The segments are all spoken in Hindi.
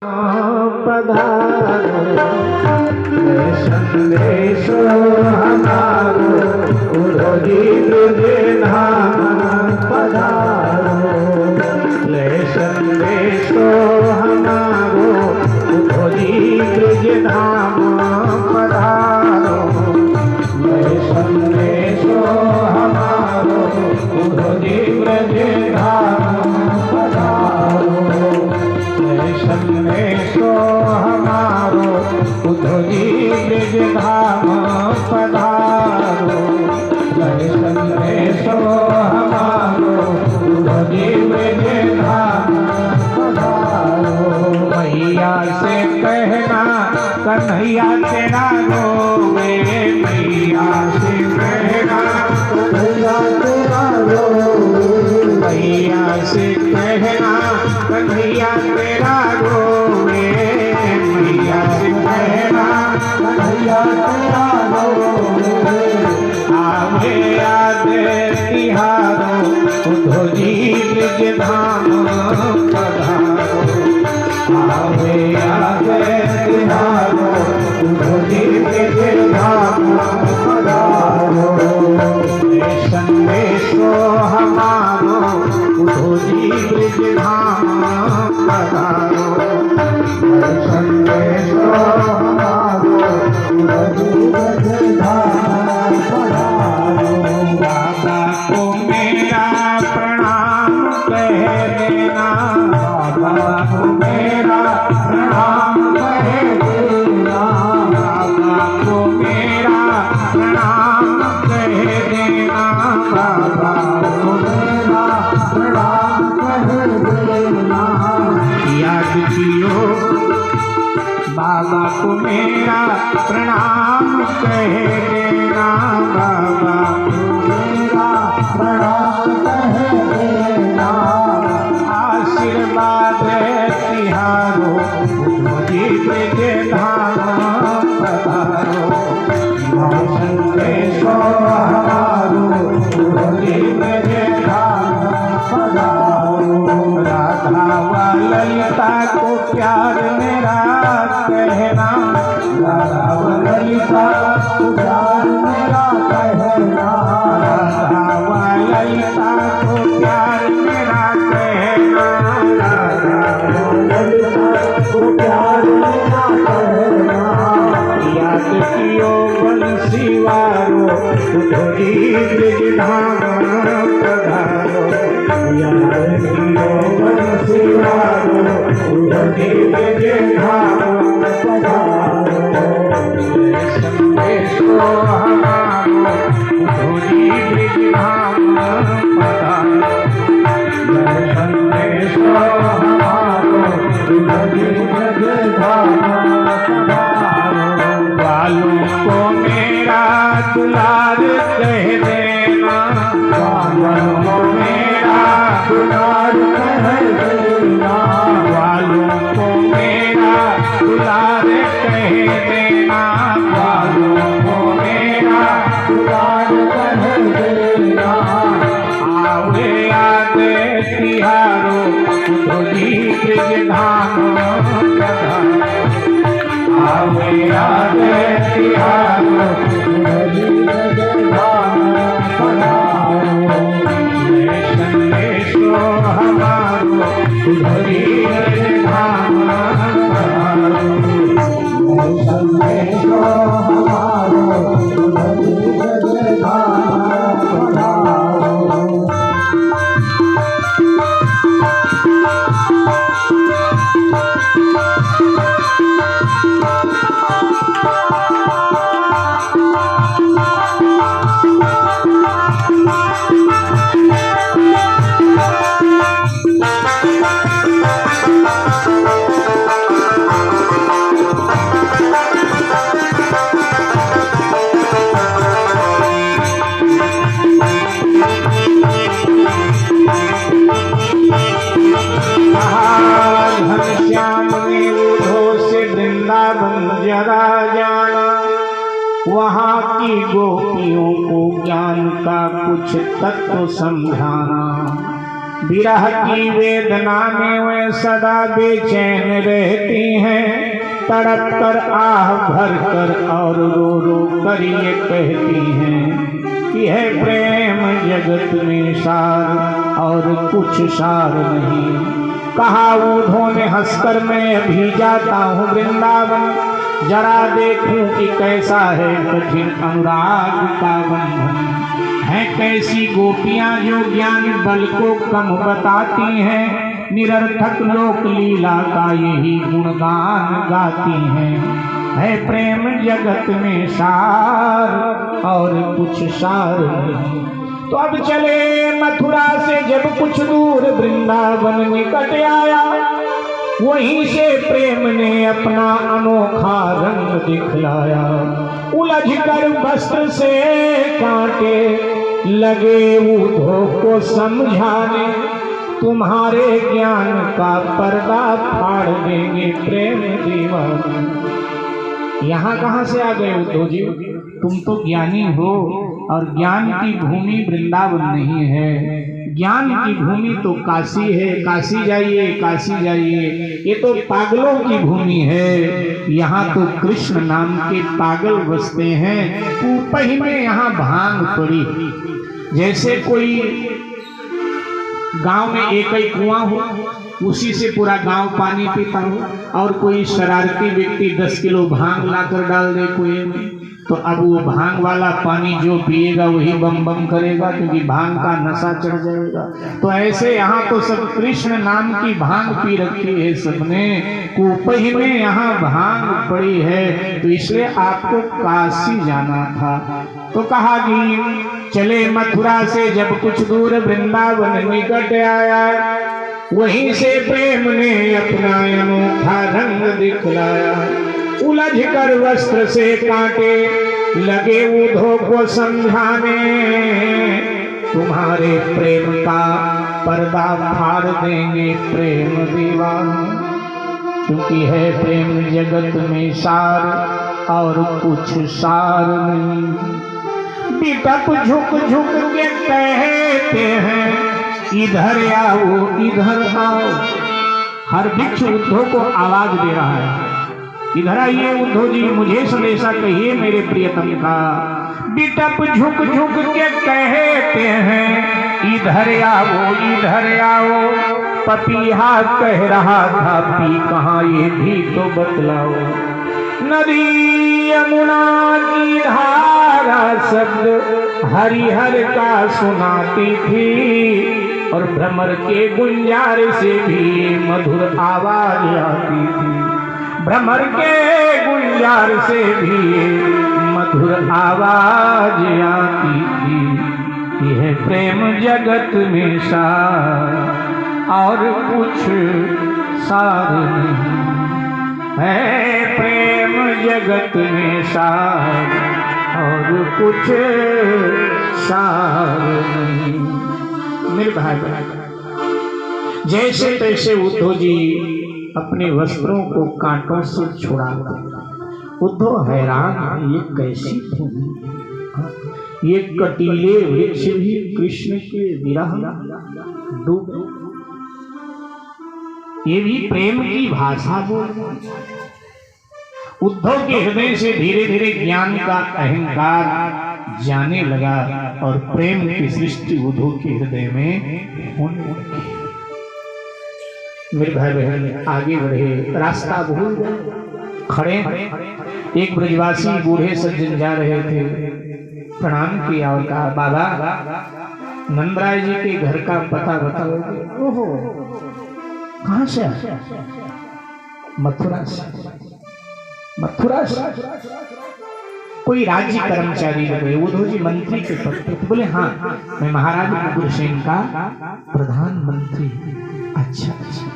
पधारो संदेशो हमारो उधोजी ब्रज धाम पधारो ले संदेशो हमारो उधोजी ब्रज धाम पधारो ले संदेशो हमारो उधोजी ब्रज धाम पधारो संदेशो हमारो उधोजी ब्रज धाम पधारो संदेशो हमारो उधोजी ब्रज धाम पधारो मैया से कहना कन्हैया तेरा रोवे मैया से कहना कन्हैया तेरा रोवे मैया से कहना कन्हैया तेरा रोवे मैया से कहना कन्हैया तेरा रोवे आवे आदे तिहारो उधोजी ब्रज धाम पधारो आवे आदे तिहारो उधोजी ब्रज धाम पधारो संदेशो हमारो उधोजी ब्रज धाम पधारो संदेशो हमारो उधोजी ब्रज धाम पधारो दादा को मेरा प्रणाम कह देना दादा को मेरा प्रणाम कह देना दादा को मेरा प्रणाम कह देना बाबा को मेरा प्रणाम कह देना याद कियो बाबा को मेरा प्रणाम कह देना बाबा को मेरा प्रणाम कह देना आशीर्वाद तिहारो उधोजी ब्रज धाम पधारो संदेशो हमारो उधोजी ब्रज धाम पधारो राधा व ललिता को प्यार मेरा कहना राधा व ललिता को प्यार मेरा कहना राधा व ललिता को प्यार मेरा कहना राधा व ललिता को प्यार मेरा कहना याद कियो बंसीवारो उधोजी ब्रज धाम पधारो याद कियो बंसीवारो उधोजी ब्रज धाम पधारो संदेशो हमारो उधोजी ब्रज धाम पधारो संदेशो हमारो उधोजी ब्रज धाम पधारो वालों को मेरा दुलार कह देना वालों को मेरा दुलार कह देना वालों को मेरा दुलार कह देना वालों को मेरा दुलार कह देना आवे आदे तिहारो उधोजी ब्रज धाम पधारो आवे आदे तिहारो उधोजी ब्रज धाम पधारो संदेशो हमारो उधोजी ब्रज धाम पधारो संदेशो हमारो उधोजी ब्रज धाम पधारो जरा जाना वहाँ की गो गोपियों को ज्ञान का कुछ तत्व समझाना। विरह की वेदना में वे सदा बेचैन रहती हैं, तड़प कर आह भर कर और रो रो कर ये कहती हैं कि है प्रेम जगत में सार और कुछ सार नहीं। कहा उन्होंने हंसकर मैं अभी जाता हूँ वृंदावन, जरा देखूं कि कैसा है कठिन अनुराग का बंधन। है कैसी गोपियां जो ज्ञान बल को कम बताती हैं, निरर्थक लोक लीला का यही गुणगान गाती हैं। है प्रेम जगत में सार और कुछ सार नहीं। तो अब चले मथुरा से जब कुछ दूर वृंदावन निकट आया, वहीं से प्रेम ने अपना अनोखा रंग दिखलाया। उलझ कर वस्त्र से कांटे लगे उद्धव को समझाने, तुम्हारे ज्ञान का पर्दा फाड़ देंगे प्रेम दीवाने। यहाँ कहाँ से आ गए उद्धव जी? तुम तो ज्ञानी हो और ज्ञान की भूमि वृंदावन नहीं है। ज्ञान की भूमि तो काशी है, काशी जाइए, काशी जाइए। ये तो पागलों की भूमि है। यहाँ तो कृष्ण नाम के पागल बसते हैं। ऊपर में यहाँ भांग पड़ी, जैसे कोई गांव में एक ही कुआं हो, उसी से पूरा गांव पानी पीता हो, और कोई शरारती व्यक्ति 10 किलो भांग लाकर डाल दे कुएं में, तो अब वो भांग वाला पानी जो पिएगा वही बम बम करेगा, क्योंकि भांग का नशा चढ़ जाएगा। तो ऐसे यहाँ तो सब कृष्ण नाम की भांग पी रखी है सबने, कुपही में यहाँ भांग पड़ी है। तो इसलिए आपको काशी जाना था। तो कहा कि चले मथुरा से जब कुछ दूर वृंदावन निकट आया, वहीं से प्रेम ने अपना अनोखा रंग दिखलाया। उलझ कर वस्त्र से कांटे लगे उद्धव को समझाने, तुम्हारे प्रेम का पर्दा फाड़ देंगे प्रेम दीवाने। क्योंकि है प्रेम जगत में सार और कुछ सार नहीं। बिटप झुक झुक के कहते हैं, इधर आओ इधर आओ। हर वृक्ष उद्धव को आवाज दे रहा है, इधर आइए उद्धव जी, मुझे संदेशा कहिए मेरे प्रियतम का। बिटप झुक झुक के कहते हैं, इधर आओ इधर आओ। पपीहा कह रहा था, पी कहाँ ये भी तो बतलाओ। नदी यमुना की धारा शब्द हरिहर का सुनाती थी, और भ्रमर के गुंजार से भी मधुर आवाज आती थी। भ्रमर के गुंजार से भी मधुर आवाज आती थी। यह प्रेम जगत में सार और कुछ सार नहीं है। प्रेम जगत में सार और कुछ सार नहीं। मेरे भाई जैसे तैसे उद्धव जी अपने वस्त्रों को कांटों से छुड़ाते। उद्धव हैरान, ये कैसी भूमि, ये कटीले वृक्ष भी कृष्ण के विरह डूबे, ये भी प्रेम की भाषा बोल। उद्धव के हृदय से धीरे धीरे ज्ञान का अहंकार जाने लगा, और प्रेम की सृष्टि उद्धव के हृदय में होने लगी। मेरे भाई बहन आगे बढ़े, रास्ता भूल गए, खड़े। एक ब्रजवासी बूढ़े सज्जन जा रहे थे, प्रणाम किया और कहा, बाबा नंदराय जी के घर का पता बताओगे? ओहो, कहाँ से? मथुरा से। मथुरा से? कोई राज्य कर्मचारी लगे, उद्धव जी मंत्री के पद पे। बोले हाँ, मैं महाराज उग्रसेन का प्रधानमंत्री। अच्छा अच्छा,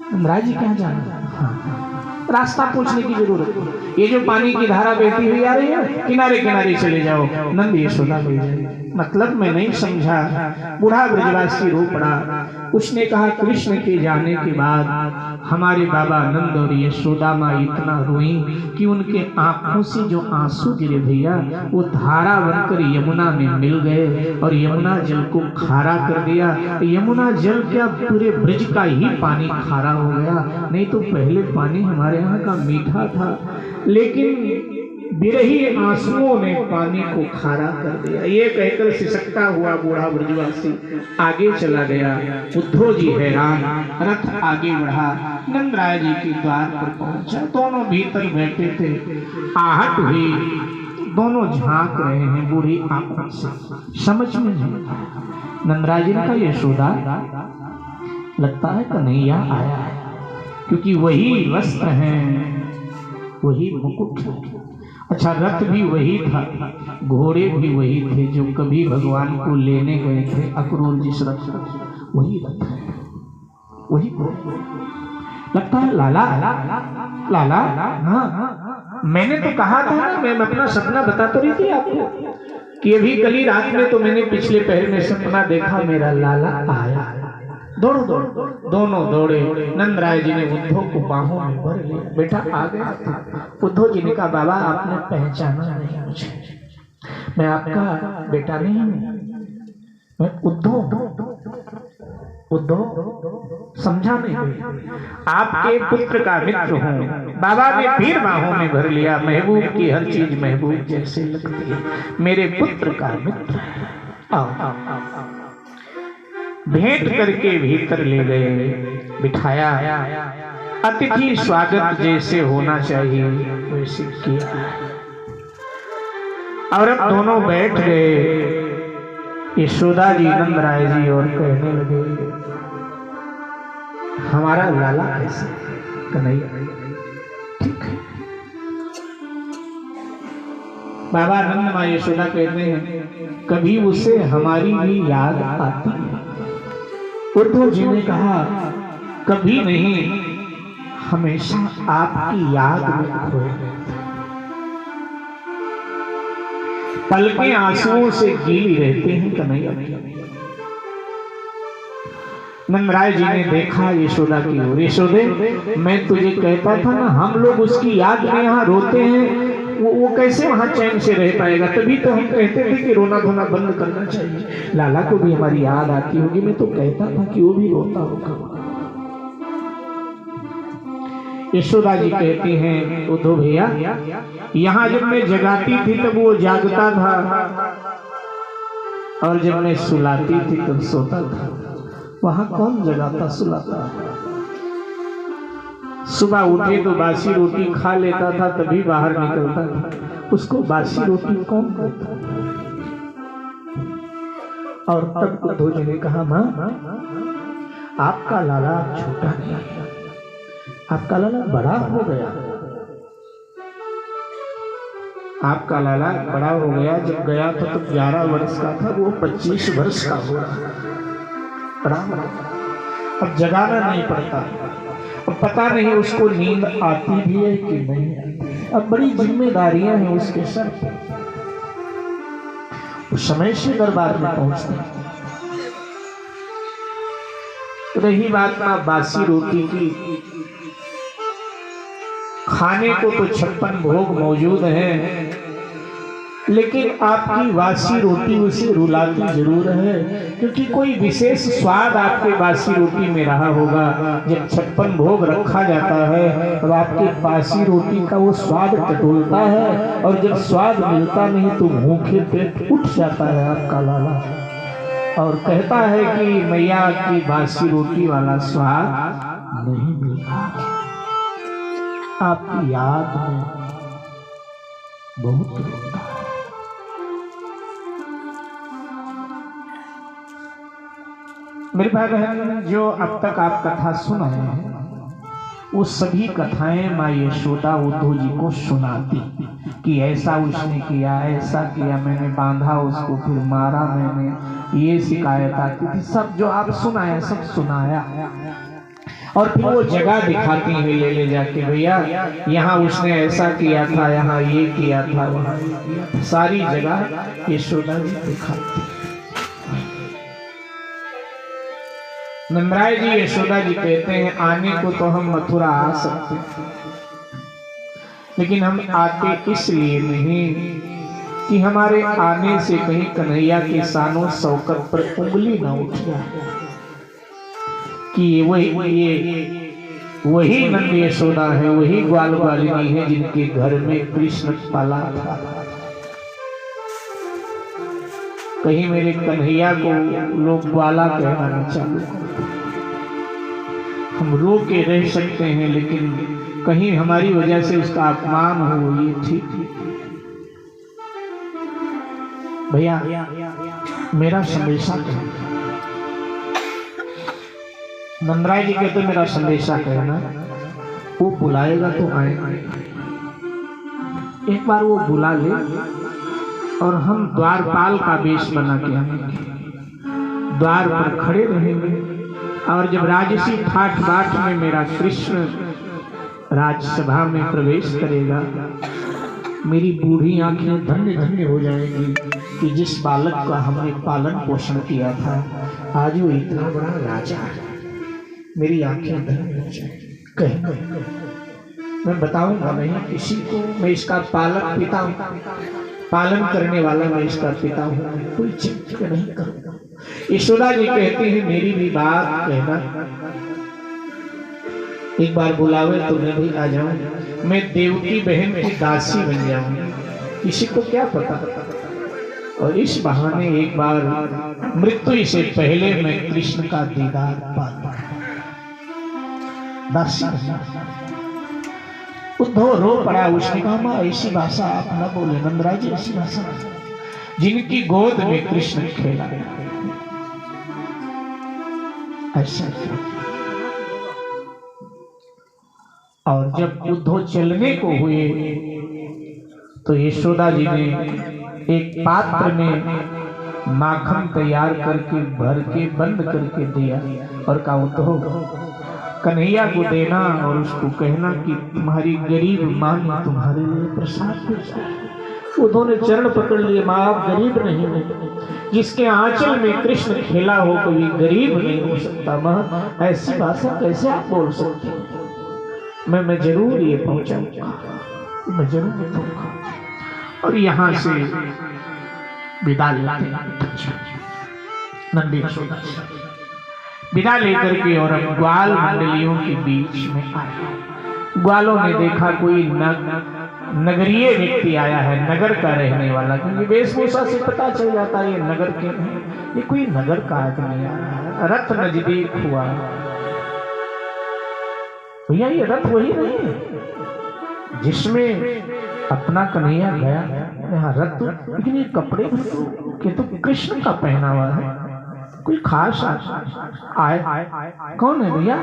नंदराज जी कहाँ जाना? हाँ, रास्ता पूछने की जरूरत नहीं। ये जो पानी की धारा बहती हुई आ रही है, किनारे किनारे चले जाओ, नंद यशोदा ले जाएगी। मतलब मैं नहीं समझा। बूढ़ा ब्रजवासी रो पड़ा। उसने कहा कृष्ण के जाने के बाद हमारे बाबा नंद और यशोदा माँ इतना रोई कि उनके आंखों से जो आंसू गिरे भैया वो धारा बनकर यमुना में मिल गए और यमुना जल को खारा कर दिया। यमुना जल क्या पूरे ब्रज का ही पानी खारा हो गया। नहीं तो पहले पानी हमारे यहाँ का मीठा था, लेकिन बिरही आंसुओं ने पानी को खारा कर दिया। ये कहकर सिसकता हुआ बूढ़ा ब्रजवासी आगे चला गया। उद्धव जी हैरान, रथ आगे बढ़ा, नंद राय जी के द्वार पर पहुंचा। दोनों भीतर बैठे थे। आहट हुई, दोनों झांक रहे हैं बूढ़ी आंखों से, समझ में नहीं आता। नंदराज जी का यशोदा लगता है कन्हैया आया है, क्योंकि वही वस्त्र हैं, वही मुकुट। अच्छा, रथ भी वही था, घोड़े भी वही थे जो कभी भगवान को लेने गए थे अक्रूर जिस रथ, वही रथ है, वही लगता है। लाला लाला, हाँ मैंने तो कहा था ना, मैं अपना सपना बता तो रही थी आपको कि अभी कल ही रात में तो मैंने पिछले पहर में सपना देखा, मेरा लाला आया। दौड़ो दौड़ो, दोनों दौड़े। नंद राय जी ने उद्धव को बाहों में भर लिया। बेटा आ गया था। उद्धव जी ने कहा बाबा आपने पहचाना नहीं मुझे, मैं आपका बेटा नहीं हूं, मैं उद्धव। उद्धव समझा नहीं, आपके पुत्र का मित्र हूँ। बाबा ने फिर बाहों में भर लिया। महबूब की हर चीज महबूब जैसे लगती है, मेरे पुत्र का मित्र। आओ भेंट करके भीतर ले गए, बिठाया। अतिथि स्वागत जैसे होना चाहिए वैसे किया, और अब दोनों बैठ गए। यशोदा जी, नंद राय जी और कहने लगे हमारा लाला कैसे? कन्हैया ठीक है। बाबा नंद माँ यशोदा कहते हैं कभी उसे हमारी भी याद आती है। उद्धव जी ने कहा कभी नहीं, हमेशा आपकी याद में खोए रहते, पलकें आंसुओं से गीली रहते हैं कन्हैया। नंदराय जी ने देखा यशोदा की ओर। यशोदे, मैं तुझे कहता था ना, हम लोग उसकी याद में यहाँ रोते हैं, वो कैसे वहां चैन से रह पाएगा? तभी तो हम कहते थे कि रोना धोना बंद करना चाहिए। लाला को भी हमारी याद आती होगी, मैं तो कहता था कि वो भी रोता होगा। यशोदा जी कहती हैं उद्धव भैया, यहाँ जब मैं जगाती थी तब वो जागता था, और जब मैं सुलाती थी तब सोता था। वहां कौन जगाता सुलाता? सुबह उठे तो बासी रोटी खा लेता था, तभी बाहर निकलता था। उसको बासी रोटी कौन देता? और तब उद्धव जी ने कहा मां, आपका लाला छोटा नहीं, आपका लाला बड़ा हो गया। आपका लाला बड़ा हो गया। जब गया था तो 11 वर्ष का था, वो 25 वर्ष का हो रहा। अब जगाना नहीं पड़ता। अब पता नहीं उसको नींद आती भी है कि नहीं आती। अब बड़ी जिम्मेदारियां हैं उसके सर पे। उस समय से दरबार में पहुंचते। रही बात में बासी रोटी की, खाने को तो 56 भोग मौजूद हैं, लेकिन आपकी बासी रोटी उसे रुलाती जरूर है, क्योंकि कोई विशेष स्वाद आपके बासी रोटी में रहा होगा। जब 56 भोग रखा जाता है तो आपके बासी रोटी का वो स्वाद टटोलता है, और जब स्वाद मिलता नहीं तो भूखे पेट उठ जाता है आपका लाला, और कहता है कि मैया की बासी रोटी वाला स्वाद नहीं मिलता। आपकी याद में बहुत रोता है। मेरे भाई बहन, जो अब तक आप कथा सुन रहे हैं, वो सभी कथाएं माँ यशोदा उद्धव जी को सुनाती कि ऐसा उसने किया, ऐसा किया, मैंने बांधा उसको, फिर मारा मैंने, ये शिकायत आती थी। सब जो आप सुनाए सब सुनाया। और फिर वो जगह दिखाती है ले जाके, भैया यहाँ उसने ऐसा किया था, यहाँ ये किया था, वहाँ ये किया था, सारी जगह यशोदा जी दिखाती है। नंदराय जी यशोदा जी कहते हैं आने को तो हम मथुरा आ सकते, लेकिन हम आते इसलिए नहीं कि हमारे आने से कहीं कन्हैया के सानों शौकत पर उंगली न उठ जाए कि वही नंद यशोदा है, वही ग्वाल ग्वालिनी है जिनके घर में कृष्ण पाला था। कहीं मेरे कन्हैया को लोग ग्वाला कहना न चालू। हम रो के रह सकते हैं, लेकिन कहीं हमारी वजह से उसका अपमान हो, ये ठीक भैया मेरा संदेशा कहना। नंदराय जी कहते मेरा संदेशा कहना, वो बुलाएगा तो आएगा। एक बार वो बुला ले और हम द्वारपाल का वेश बना के आएंगे, द्वार पर खड़े रहेंगे, और जब राजसी ठाठ बाट में मेरा कृष्ण राजसभा में प्रवेश करेगा, मेरी बूढ़ी आंखें धन्य धन्य हो जाएंगी कि जिस बालक का हमने पालन पोषण किया था आज वो इतना बड़ा राजा है। मेरी आंखें धन्य हो जाएंगी। कहीं मैं बताऊंगा नहीं किसी को, मैं इसका पालक पिता हूं, पालन करने वाला मैं इसका पिता हूं, कोई चिंता नहीं करूंगा। यशोदा जी कहती है मेरी भी बात कहना, एक बार बुलावे तो मैं भी आ जाऊं, मैं देवकी बहन की दासी बन जाऊं, किसी को क्या पता। और इस बहाने एक बार मृत्यु से पहले मैं कृष्ण का दीदार पाता। दासी उद्धव रो पड़ा, उसने कहा मां ऐसी भाषा आप न बोले, नंदराय जी ऐसी भाषा, जिनकी गोद में कृष्ण खेला ऐसा। और जब उद्धव चलने को हुए तो यशोदा जी ने एक पात्र में माखन तैयार करके भर के बंद करके दिया और कहा उद्धव कन्हैया को देना और उसको कहना कि तुम्हारी गरीब मां ने तुम्हारे लिए प्रसाद भेजा। उद्धव ने चरण पकड़ लिए, मां आप गरीब नहीं हो, जिसके आंचल में कृष्ण खेला हो कोई गरीब नहीं हो सकता। मां ऐसी भाषा कैसे आप बोल सकते हो? मैं जरूर ये पहुंचाऊंगा, मैं जरूर पहुंचाऊंगा। और यहाँ से विदा लेते नंदी यशोदा विदा लेकर के और अब ग्वाल मंडलियों के बीच में आए। ग्वालों ने देखा कोई नगरीय व्यक्ति आया है, नगर का रहने वाला, क्योंकि वेशभूषा से पता चल जाता है ये नगर के नहीं, ये कोई नगर का आदमी आया है। रथ नजदीक हुआ, भैया ये रथ वही नहीं है जिसमें अपना कन्हैया गया, यहाँ रथ, लेकिन ये कपड़े तो कृष्ण का पहना हुआ है। कोई खास आए, कौन है भैया?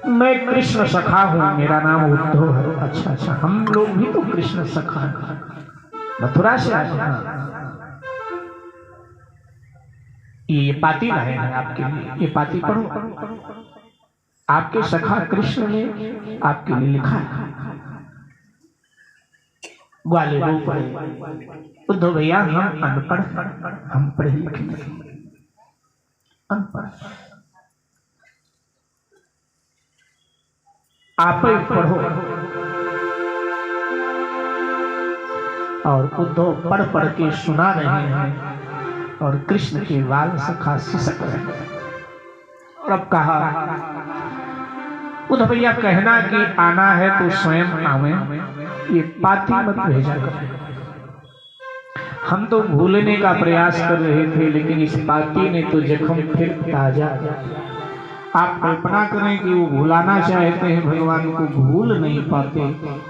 मैं कृष्ण सखा हूँ, मेरा नाम उद्धव है। अच्छा अच्छा, हम लोग भी तो कृष्ण सखा हैं, मथुरा से आए हैं। ये पाती लाए हैं आपके लिए, ये पाती पढ़ो। आपके सखा कृष्ण ने आपके लिए लिखा है। ग्वाले रो पड़े, उद्धव भैया हम अनपढ़, हम पढ़े लिखे नहीं, अनपढ़, आप ही पढ़ो। और उद्धव पढ़ पढ़ के सुना रहे हैं और कृष्ण के बाल सखा सिसक रहे हैं। और अब कहा उद्धव भैया कहना कि आना है तो स्वयं आवे, ये पाती मत भेजा कर। हम तो भूलने का प्रयास कर रहे थे, लेकिन इस पाती ने तो जख्म फिर ताजा। आप कल्पना करें कि वो भुलाना चाहते हैं, भगवान को भूल नहीं पाते,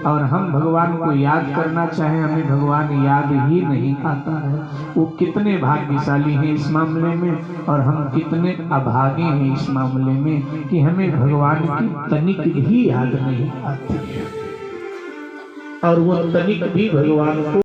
और हम भगवान को याद करना चाहें, हमें भगवान याद ही नहीं आता है। वो कितने भाग्यशाली हैं इस मामले में, और हम कितने अभागे हैं इस मामले में कि हमें भगवान की तनिक भी याद नहीं आती, और वो तनिक भी भगवान को